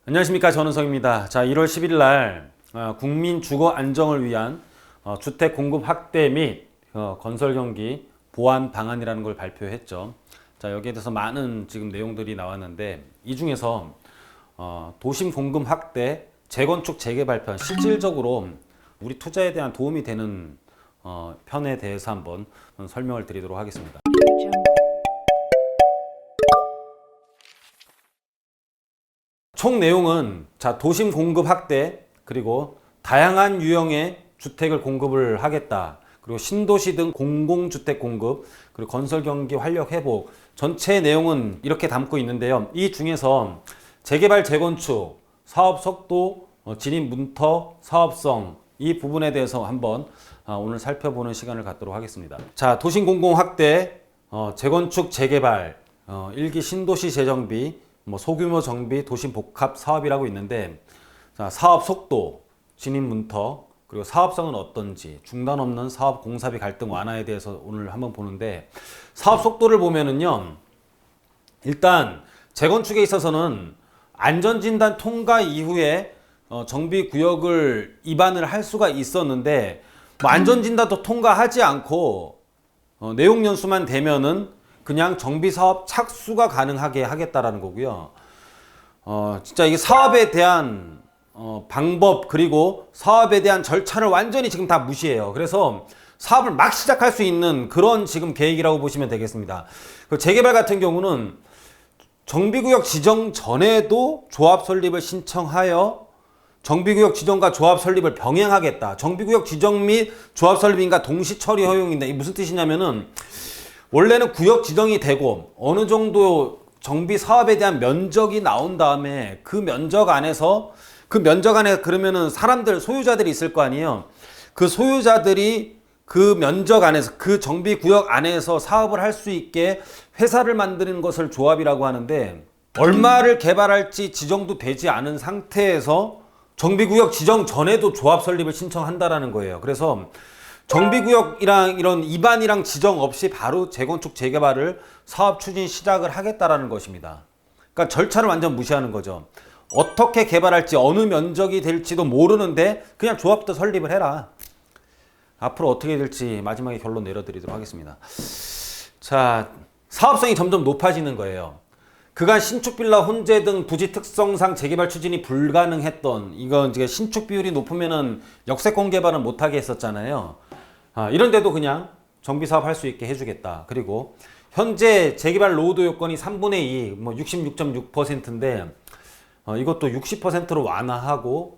안녕하십니까, 전은성입니다. 자, 1월 10일 날 국민 주거 안정을 위한 주택 공급 확대 및 건설 경기 보완 방안이라는 걸 발표했죠. 자, 여기에 대해서 많은 지금 내용들이 나왔는데, 이 중에서 도심 공급 확대, 재건축 재개발 편, 실질적으로 우리 투자에 대한 도움이 되는 편에 대해서 한번 설명을 드리도록 하겠습니다. 총 내용은 도심 공급 확대, 그리고 다양한 유형의 주택을 공급을 하겠다. 그리고 신도시 등 공공주택 공급, 그리고 건설 경기 활력 회복. 전체 내용은 이렇게 담고 있는데요. 이 중에서 재개발 재건축, 사업 속도, 진입 문턱, 사업성, 이 부분에 대해서 한번 오늘 살펴보는 시간을 갖도록 하겠습니다. 자, 도심 공공 확대, 재건축 재개발, 1기 신도시 재정비, 소규모 정비, 도심 복합 사업이라고 있는데, 자, 사업 속도, 진입 문턱, 그리고 사업성은 어떤지, 중단 없는 사업 공사비 갈등 완화에 대해서 오늘 한번 보는데, 사업 속도를 보면은요, 일단 재건축에 있어서는 안전진단 통과 이후에 정비구역을 입안을 할 수가 있었는데, 안전진단도 통과하지 않고 내용 연수만 되면은 그냥 정비사업 착수가 가능하게 하겠다라는 거고요. 진짜 이게 사업에 대한 방법, 그리고 사업에 대한 절차를 완전히 지금 다 무시해요. 그래서 사업을 막 시작할 수 있는 그런 지금 계획이라고 보시면 되겠습니다. 그 재개발 같은 경우는 정비구역 지정 전에도 조합 설립을 신청하여 정비구역 지정과 조합 설립을 병행하겠다. 정비구역 지정 및 조합 설립인가 동시 처리 허용인데, 이게 무슨 뜻이냐면은, 원래는 구역 지정이 되고 어느 정도 정비 사업에 대한 면적이 나온 다음에 그 면적 안에 그러면은 사람들, 소유자들이 있을 거 아니에요. 그 소유자들이 그 면적 안에서, 그 정비 구역 안에서 사업을 할 수 있게 회사를 만드는 것을 조합이라고 하는데, 얼마를 개발할지 지정도 되지 않은 상태에서 정비구역 지정 전에도 조합 설립을 신청한다라는 거예요. 그래서 정비구역이랑 이런 입안이랑 지정 없이 바로 재건축 재개발을 사업 추진 시작을 하겠다라는 것입니다. 그러니까 절차를 완전 무시하는 거죠. 어떻게 개발할지, 어느 면적이 될지도 모르는데 그냥 조합도 설립을 해라. 앞으로 어떻게 될지 마지막에 결론 내려드리도록 하겠습니다. 자, 사업성이 점점 높아지는 거예요. 그간 신축 빌라 혼재 등 부지 특성상 재개발 추진이 불가능했던, 이건 이제 신축 비율이 높으면은 역세권 개발은 못하게 했었잖아요. 이런데도 그냥 정비 사업 할 수 있게 해주겠다. 그리고 현재 재개발 노후도 요건이 3분의 2, 66.6%인데 이것도 60%로 완화하고,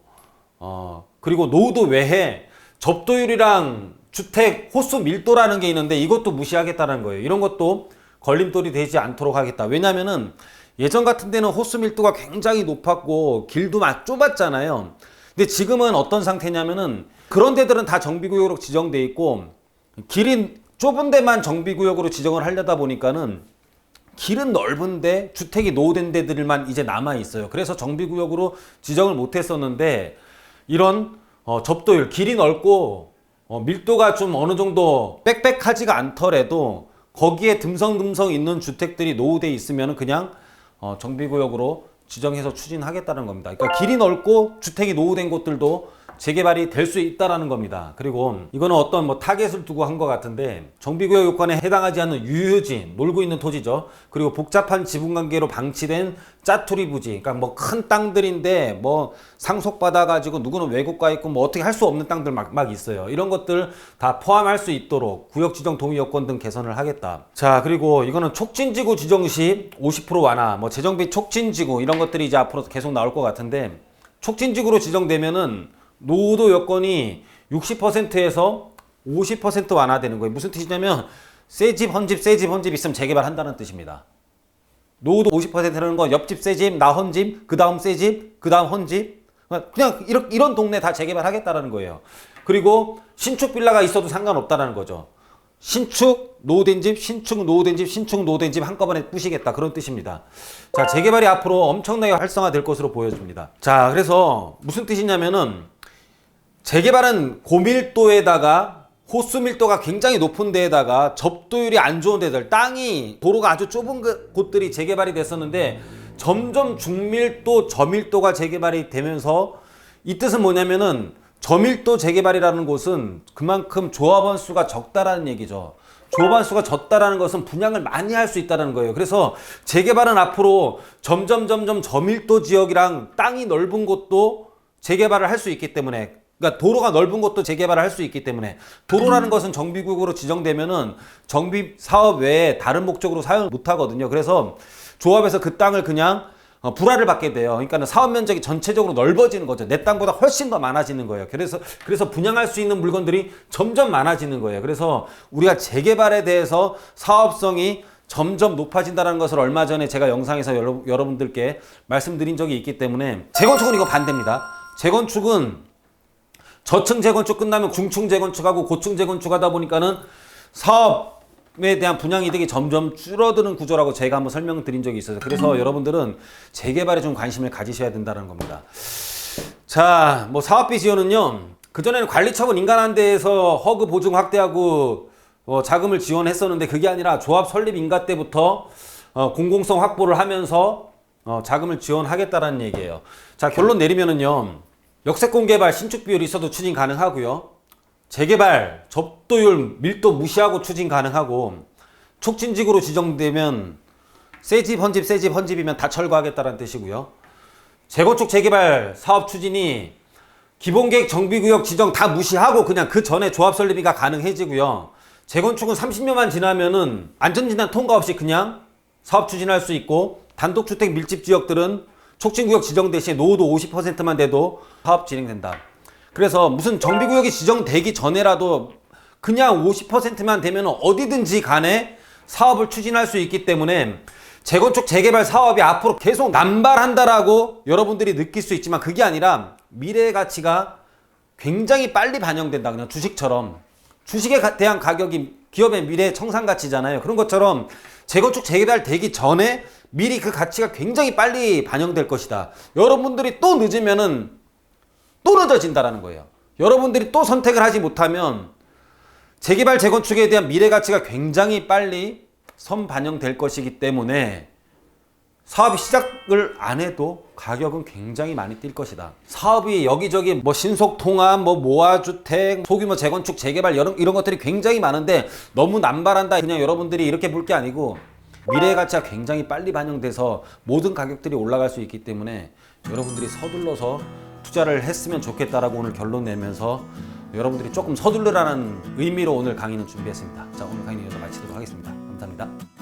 그리고 노후도 외에 접도율이랑 주택 호수 밀도라는 게 있는데 이것도 무시하겠다는 거예요. 이런 것도 걸림돌이 되지 않도록 하겠다. 왜냐면은 예전 같은 데는 호수 밀도가 굉장히 높았고 길도 막 좁았잖아요. 근데 지금은 어떤 상태냐면은 그런 데들은 다 정비구역으로 지정돼 있고, 길이 좁은 데만 정비구역으로 지정을 하려다 보니까는 길은 넓은데 주택이 노후된 데들만 이제 남아 있어요. 그래서 정비구역으로 지정을 못 했었는데, 이런 접도율, 길이 넓고 밀도가 좀 어느 정도 빽빽하지가 않더라도 거기에 듬성듬성 있는 주택들이 노후돼 있으면 그냥 정비구역으로 지정해서 추진하겠다는 겁니다. 그러니까 길이 넓고 주택이 노후된 곳들도 재개발이 될 수 있다는 겁니다. 그리고 이거는 어떤 타겟을 두고 한 것 같은데, 정비구역 요건에 해당하지 않는 유휴지, 놀고 있는 토지죠. 그리고 복잡한 지분관계로 방치된 짜투리 부지, 그러니까 큰 땅들인데 상속받아가지고 누구는 외국가 있고 어떻게 할 수 없는 땅들 막 있어요. 이런 것들 다 포함할 수 있도록 구역 지정 동의 요건 등 개선을 하겠다. 자, 그리고 이거는 촉진지구 지정 시 50% 완화, 재정비 촉진지구 이런 것들이 이제 앞으로 계속 나올 것 같은데, 촉진지구로 지정되면은 노후도 여건이 60%에서 50% 완화되는 거예요. 무슨 뜻이냐면 새집, 헌집, 새집, 헌집 있으면 재개발한다는 뜻입니다. 노후도 50%라는 건 옆집 새집, 나 헌집, 그 다음 새집, 그 다음 헌집, 그냥 이런 동네 다 재개발하겠다는 거예요. 그리고 신축 빌라가 있어도 상관없다는 거죠. 신축, 노후된 집, 신축, 노후된 집, 신축, 노후된 집 한꺼번에 부시겠다, 그런 뜻입니다. 자, 재개발이 앞으로 엄청나게 활성화될 것으로 보여집니다. 자, 그래서 무슨 뜻이냐면은, 재개발은 고밀도에다가 호수 밀도가 굉장히 높은 데에다가 접도율이 안 좋은 데들, 도로가 아주 좁은 곳들이 재개발이 됐었는데, 점점 중밀도, 저밀도가 재개발이 되면서 이 뜻은 뭐냐면은 저밀도 재개발이라는 곳은 그만큼 조합원 수가 적다라는 얘기죠. 조합원 수가 적다라는 것은 분양을 많이 할 수 있다는 거예요. 그래서 재개발은 앞으로 점점 저밀도 지역이랑 땅이 넓은 곳도 재개발을 할 수 있기 때문에, 그러니까 도로가 넓은 곳도 재개발을 할 수 있기 때문에, 도로라는 것은 정비구역으로 지정되면은 정비 사업 외에 다른 목적으로 사용을 못 하거든요. 그래서 조합에서 그 땅을 그냥 불화를 받게 돼요. 그러니까 사업 면적이 전체적으로 넓어지는 거죠. 내 땅보다 훨씬 더 많아지는 거예요. 그래서 분양할 수 있는 물건들이 점점 많아지는 거예요. 그래서 우리가 재개발에 대해서 사업성이 점점 높아진다는 것을 얼마 전에 제가 영상에서 여러분들께 말씀드린 적이 있기 때문에, 재건축은 이거 반대입니다. 재건축은 저층 재건축 끝나면 중층 재건축하고 고층 재건축하다 보니까는 사업에 대한 분양 이득이 점점 줄어드는 구조라고 제가 한번 설명드린 적이 있어요. 그래서 여러분들은 재개발에 좀 관심을 가지셔야 된다는 겁니다. 자, 뭐 사업비 지원은요, 그전에는 관리처분 인가한 데에서 허그 보증 확대하고 자금을 지원했었는데, 그게 아니라 조합 설립 인가 때부터 공공성 확보를 하면서 자금을 지원하겠다라는 얘기예요. 자, 결론 내리면은요, 역세권 개발 신축 비율이 있어도 추진 가능하고요. 재개발 접도율 밀도 무시하고 추진 가능하고, 촉진지구로 지정되면 새집 헌집이면 다 철거하겠다는 뜻이고요. 재건축 재개발 사업 추진이 기본계획 정비구역 지정 다 무시하고 그냥 그 전에 조합 설립이가 가능해지고요. 재건축은 30년만 지나면은 안전진단 통과 없이 그냥 사업 추진할 수 있고, 단독주택 밀집 지역들은 촉진구역 지정 대신에 노후도 50%만 돼도 사업 진행된다. 그래서 무슨 정비구역이 지정되기 전에라도 그냥 50%만 되면 어디든지 간에 사업을 추진할 수 있기 때문에, 재건축 재개발 사업이 앞으로 계속 남발한다라고 여러분들이 느낄 수 있지만, 그게 아니라 미래의 가치가 굉장히 빨리 반영된다. 그냥 주식처럼. 주식에 대한 가격이 기업의 미래 청산가치잖아요. 그런 것처럼 재건축 재개발 되기 전에 미리 그 가치가 굉장히 빨리 반영될 것이다. 여러분들이 또 늦으면은 또 늦어진다라는 거예요. 여러분들이 또 선택을 하지 못하면 재개발 재건축에 대한 미래 가치가 굉장히 빨리 선반영될 것이기 때문에, 사업이 시작을 안 해도 가격은 굉장히 많이 뛸 것이다. 사업이 여기저기 뭐 신속통합, 뭐 모아주택, 소규모 재건축, 재개발 이런 것들이 굉장히 많은데 너무 남발한다. 그냥 여러분들이 이렇게 볼 게 아니고, 미래의 가치가 굉장히 빨리 반영돼서 모든 가격들이 올라갈 수 있기 때문에 여러분들이 서둘러서 투자를 했으면 좋겠다라고 오늘 결론 내면서 여러분들이 조금 서둘러라는 의미로 오늘 강의는 준비했습니다. 자, 오늘 강의는 여기서 마치도록 하겠습니다. 감사합니다.